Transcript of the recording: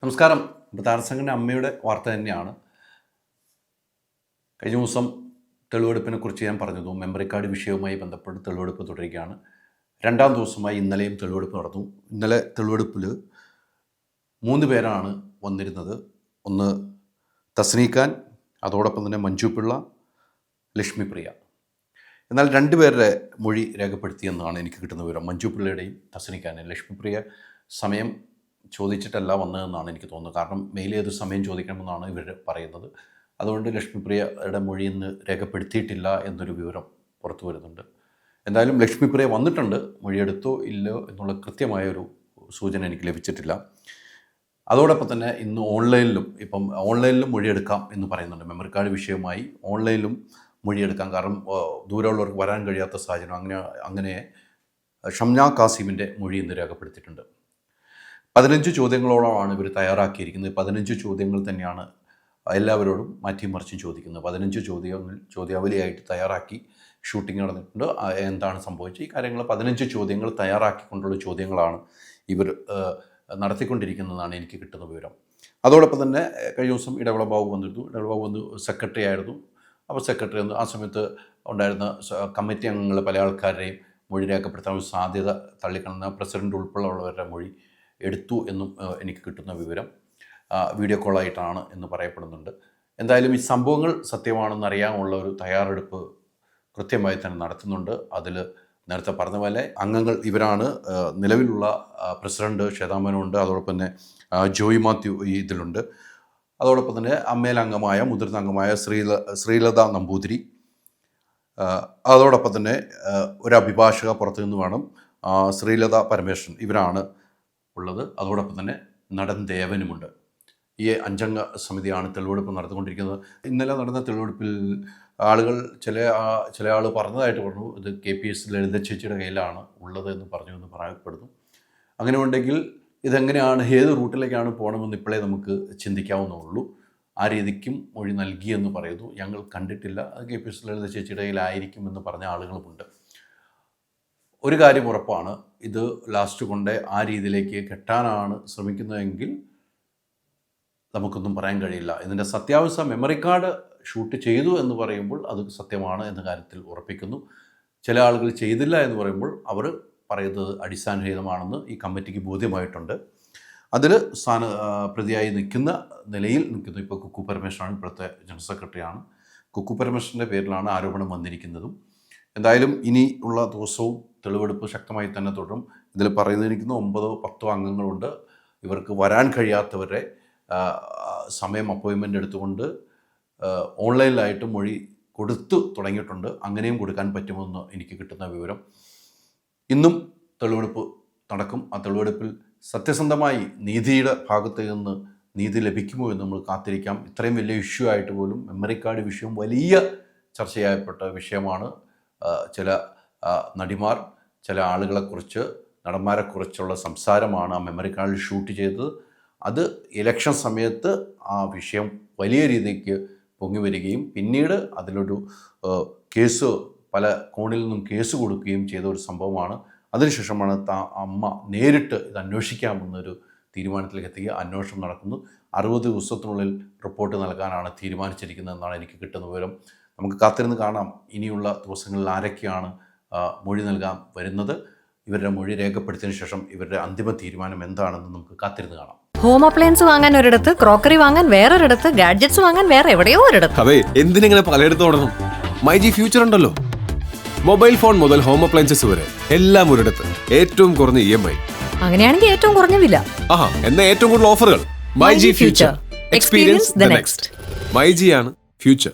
നമസ്കാരം. താരസംഘടന അമ്മയുടെ വാർത്ത തന്നെയാണ്. കഴിഞ്ഞ ദിവസം തെളിവെടുപ്പിനെ കുറിച്ച് ഞാൻ പറഞ്ഞതു. മെമ്മറി കാർഡ് വിഷയവുമായി ബന്ധപ്പെട്ട് തെളിവെടുപ്പ് തുടരുകയാണ്. രണ്ടാം ദിവസമായി ഇന്നലെയും തെളിവെടുപ്പ് നടന്നു. ഇന്നലെ തെളിവെടുപ്പിൽ 3 പേരാണ് വന്നിരുന്നത്. ഒന്ന് തസ്നീഖാൻ, അതോടൊപ്പം തന്നെ മഞ്ജു പിള്ള, ലക്ഷ്മിപ്രിയ. എന്നാൽ 2 പേരുടെ മൊഴി രേഖപ്പെടുത്തിയെന്നാണ് എനിക്ക് കിട്ടുന്ന വിവരം. മഞ്ജു പിള്ളയുടെയും തസ്നീഖാൻ്റെയും. ലക്ഷ്മിപ്രിയ സമയം ചോദിച്ചിട്ടല്ല വന്നതെന്നാണ് എനിക്ക് തോന്നുന്നത്. കാരണം മെയിൽ ചെയ്ത് സമയം ചോദിക്കണമെന്നാണ് ഇവർ പറയുന്നത്. അതുകൊണ്ട് ലക്ഷ്മിപ്രിയയുടെ മൊഴി ഇന്ന് രേഖപ്പെടുത്തിയിട്ടില്ല എന്നൊരു വിവരം പുറത്തു വരുന്നുണ്ട്. എന്തായാലും ലക്ഷ്മിപ്രിയ വന്നിട്ടുണ്ട്. മൊഴിയെടുത്തോ ഇല്ലയോ എന്നുള്ള കൃത്യമായൊരു സൂചന എനിക്ക് ലഭിച്ചിട്ടില്ല. അതോടൊപ്പം തന്നെ ഇന്ന് ഓൺലൈനിലും മൊഴിയെടുക്കാം എന്ന് പറയുന്നുണ്ട്. മെമ്മറി കാർഡ് വിഷയവുമായി ഓൺലൈനിലും മൊഴിയെടുക്കാം. കാരണം ദൂരമുള്ളവർക്ക് വരാൻ കഴിയാത്ത സാഹചര്യം. അങ്ങനെ ഷംന കാസിമിൻ്റെ മൊഴി ഇന്ന് രേഖപ്പെടുത്തിയിട്ടുണ്ട്. 15 ചോദ്യങ്ങളോളമാണ് ഇവർ തയ്യാറാക്കിയിരിക്കുന്നത്. 15 ചോദ്യങ്ങൾ തന്നെയാണ് എല്ലാവരോടും മാറ്റിമറിച്ചും ചോദിക്കുന്നത്. 15 ചോദ്യാവലിയായിട്ട് തയ്യാറാക്കി ഷൂട്ടിംഗ് നടന്നിട്ടുണ്ട്. എന്താണ് സംഭവിച്ചത്, ഈ കാര്യങ്ങൾ 15 ചോദ്യങ്ങൾ തയ്യാറാക്കിക്കൊണ്ടുള്ള ചോദ്യങ്ങളാണ് ഇവർ നടത്തിക്കൊണ്ടിരിക്കുന്നതെന്നാണ് എനിക്ക് കിട്ടുന്ന വിവരം. അതോടൊപ്പം തന്നെ കഴിഞ്ഞ ദിവസം ഇടവേള ബാബു വന്നിരുന്നു. ഇടവേള ബാബു വന്ന് സെക്രട്ടറി ആയിരുന്നു. അപ്പോൾ സെക്രട്ടറി ആ സമയത്ത് ഉണ്ടായിരുന്ന കമ്മിറ്റി അംഗങ്ങൾ പല ആൾക്കാരുടെയും മൊഴി രേഖപ്പെടുത്താൻ ഒരു സാധ്യത തള്ളിക്കളഞ്ഞ പ്രസിഡന്റ് ഉൾപ്പെടെയുള്ളവരുടെ മൊഴി എടുത്തു എന്നും എനിക്ക് കിട്ടുന്ന വിവരം. വീഡിയോ കോളായിട്ടാണ് എന്ന് പറയപ്പെടുന്നുണ്ട്. എന്തായാലും ഈ സംഭവങ്ങൾ സത്യമാണെന്ന് അറിയാനുള്ള ഒരു തയ്യാറെടുപ്പ് കൃത്യമായി തന്നെ നടത്തുന്നുണ്ട്. അതിൽ നേരത്തെ പറഞ്ഞ പോലെ അംഗങ്ങൾ ഇവരാണ്. നിലവിലുള്ള പ്രസിഡന്റ് ശ്വേതാമേനോനുണ്ട്. അതോടൊപ്പം തന്നെ ജോയി മാത്യു ഇതിലുണ്ട്. അതോടൊപ്പം തന്നെ അമ്മയിലംഗമായ മുതിർന്ന അംഗമായ ശ്രീലത നമ്പൂതിരി, അതോടൊപ്പം തന്നെ ഒരു അഭിഭാഷക പുറത്തു നിന്ന് വേണം, ശ്രീലത പരമേശ്വരൻ, ഇവരാണ് ഉള്ളത്. അതോടൊപ്പം തന്നെ നടൻ ദേവനുമുണ്ട്. ഈ 5 അംഗ സമിതിയാണ് തെളിവെടുപ്പ് നടത്തിക്കൊണ്ടിരിക്കുന്നത്. ഇന്നലെ നടന്ന തെളിവെടുപ്പിൽ ചില ആൾ പറഞ്ഞതായിട്ട് പറഞ്ഞു, ഇത് KPS ലളിത ചേച്ചിയുടെ കയ്യിലാണ് ഉള്ളത് എന്ന് പറയപ്പെടുന്നു. അങ്ങനെ ഉണ്ടെങ്കിൽ ഇതെങ്ങനെയാണ്, ഏത് റൂട്ടിലേക്കാണ് പോകണമെന്ന് ഇപ്പോഴേ നമുക്ക് ചിന്തിക്കാവുന്നുള്ളൂ. ആ രീതിക്കും മൊഴി നൽകിയെന്ന് പറയുന്നു. ഞങ്ങൾ കണ്ടിട്ടില്ല, അത് KPS ലളിത ചേച്ചിയുടെ കയ്യിലായിരിക്കും എന്ന് പറഞ്ഞ ആളുകളുമുണ്ട്. ഒരു കാര്യം ഉറപ്പാണ്, ഇത് ലാസ്റ്റ് കൊണ്ട് ആ രീതിയിലേക്ക് കെട്ടാനാണ് ശ്രമിക്കുന്നതെങ്കിൽ നമുക്കൊന്നും പറയാൻ കഴിയില്ല. ഇതിൻ്റെ സത്യാവസ്ഥ മെമ്മറി കാർഡ് ഷൂട്ട് ചെയ്തു എന്ന് പറയുമ്പോൾ അത് സത്യമാണ് എന്ന കാര്യത്തിൽ ഉറപ്പിക്കുന്നു. ചില ആളുകൾ ചെയ്തില്ല എന്ന് പറയുമ്പോൾ അവർ പറയുന്നത് അടിസ്ഥാനരഹിതമാണെന്ന് ഈ കമ്മിറ്റിക്ക് ബോധ്യമായിട്ടുണ്ട്. അതിൽ പ്രതിയായി നിലയിൽ നിൽക്കുന്നു ഇപ്പോൾ കുക്കു പരമേശ്വരനാണ്. ഇപ്പോഴത്തെ ജനറൽ സെക്രട്ടറിയാണ്. കുക്കു പരമേശ്വരൻ്റെ പേരിലാണ് ആരോപണം വന്നിരിക്കുന്നതും. എന്തായാലും ഇനി ഉള്ള ദിവസവും തെളിവെടുപ്പ് ശക്തമായി തന്നെ തുടരും. ഇതിൽ പറയുന്നിരിക്കുന്ന 9-10 അംഗങ്ങളുണ്ട്. ഇവർക്ക് വരാൻ കഴിയാത്തവരെ സമയം അപ്പോയിൻമെൻ്റ് എടുത്തുകൊണ്ട് ഓൺലൈനിലായിട്ട് മൊഴി കൊടുത്തു തുടങ്ങിയിട്ടുണ്ട്. അങ്ങനെയും കൊടുക്കാൻ പറ്റുമെന്ന് എനിക്ക് കിട്ടുന്ന വിവരം. ഇന്നും തെളിവെടുപ്പ് നടക്കും. ആ തെളിവെടുപ്പിൽ സത്യസന്ധമായി നീതിയുടെ ഭാഗത്ത് നിന്ന് നീതി ലഭിക്കുമോ എന്ന് നമ്മൾ കാത്തിരിക്കാം. ഇത്രയും വലിയ ഇഷ്യൂ ആയിട്ട് പോലും മെമ്മറി കാർഡ് വിഷയം വലിയ ചർച്ചയായപ്പെട്ട വിഷയമാണ്. ചില നടിമാർ, ചില ആളുകളെക്കുറിച്ച്, നടന്മാരെക്കുറിച്ചുള്ള സംസാരമാണ് ആ മെമ്മറി കാർഡിൽ ഷൂട്ട് ചെയ്തത്. അത് ഇലക്ഷൻ സമയത്ത് ആ വിഷയം വലിയ രീതിക്ക് പൊങ്ങി വരികയും പിന്നീട് അതിലൊരു കേസ്, പല കോണിൽ നിന്നും കേസ് കൊടുക്കുകയും ചെയ്ത ഒരു സംഭവമാണ്. അതിനുശേഷമാണ് അമ്മ നേരിട്ട് ഇത് അന്വേഷിക്കാമെന്നൊരു തീരുമാനത്തിലേക്ക് എത്തുക. അന്വേഷണം നടക്കുന്നു. 60 ദിവസത്തിനുള്ളിൽ റിപ്പോർട്ട് നൽകാനാണ് തീരുമാനിച്ചിരിക്കുന്നതെന്നാണ് എനിക്ക് കിട്ടുന്ന വിവരം. നമുക്ക് കാത്തിരുന്ന് കാണാം ഇനിയുള്ള ദിവസങ്ങളിൽ ആരൊക്കെയാണ് മൊഴി നൽകാൻ വരുന്നത്. ഇവരുടെ മൊഴി രേഖപ്പെടുത്തിയതിനു ശേഷം ഇവരുടെ അന്തിമ തീരുമാനം എന്താണെന്ന് നമുക്ക് കാത്തിരുന്ന് കാണാം. ഹോം അപ്ലയൻസ് വാങ്ങാൻ ഒരിടത്ത്, ക്രോക്കറി വാങ്ങാൻ വേറൊരിടത്ത്, ഗാഡ്ജറ്റ്സ് വാങ്ങാൻ വേറെ എവിടെയോ ഒരിടത്ത്. അതെ, എന്തിനിങ്ങനെ പലയിടത്തും ഓടണം? മൈജി ഫ്യൂച്ചർ ഉണ്ടല്ലോ. മൊബൈൽ ഫോൺ മുതൽ ഹോം അപ്ലയൻസസ് വരെ എല്ലാം ഒരിടത്ത്. ഏറ്റവും കുറഞ്ഞ EMI. അങ്ങനെയാണെങ്കിൽ ഏറ്റവും കുറഞ്ഞ വില. എന്നാ ഏറ്റവും കൂടുതൽ ഓഫറുകൾ. MyG future. Experience the next. മൈജിയാണ് ഫ്യൂച്ചർ.